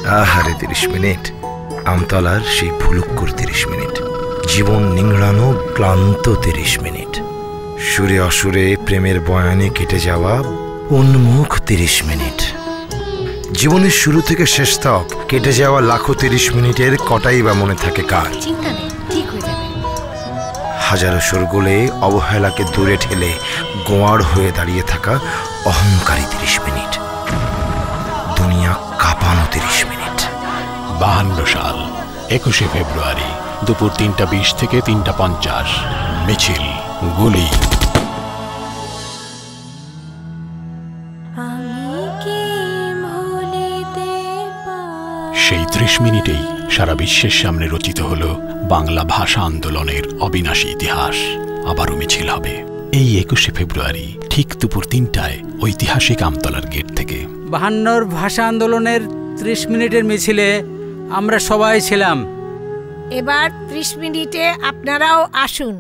আহারে 30 মিনিট, আমতলার সেই ভুলুক্কুর 30 মিনিট, জীবন নিংড়ানো ক্লান্ত 30 মিনিট, সুরে অসুরে প্রেমের বয়ানে কেটে যাওয়া উন্মুখ 30 মিনিট, জীবনের শুরু থেকে শেষ তক কেটে যাওয়া লাখো 30 মিনিটের কটাই বা মনে থাকে কার? চিন্তা নেই, ঠিক হয়ে যাবে। হাজারো শোরগোলে অবহেলাকে দূরে ঠেলে গোয়াড় হয়ে দাঁড়িয়ে থাকা অহংকারী 30 মিনিট, দুনিয়া কাঁপানো 30 মিনিট। 52 সাল 21শে ফেব্রুয়ারি দুপুর 3:20 থেকে 3:50, মিছিল, গুলি। সেই 30 মিনিটেই সারা বিশ্বের সামনে রচিত হল বাংলা ভাষা আন্দোলনের অবিনাশী ইতিহাস। আবারও মিছিল হবে এই 21শে ফেব্রুয়ারি ঠিক দুপুর 3টায় ঐতিহাসিক আমতলার গেট থেকে। 52 ভাষা আন্দোলনের 30 মিনিটের মিছিলে আমরা সবাই ছিলাম। এবার 30 মিনিটে আপনারাও আসুন।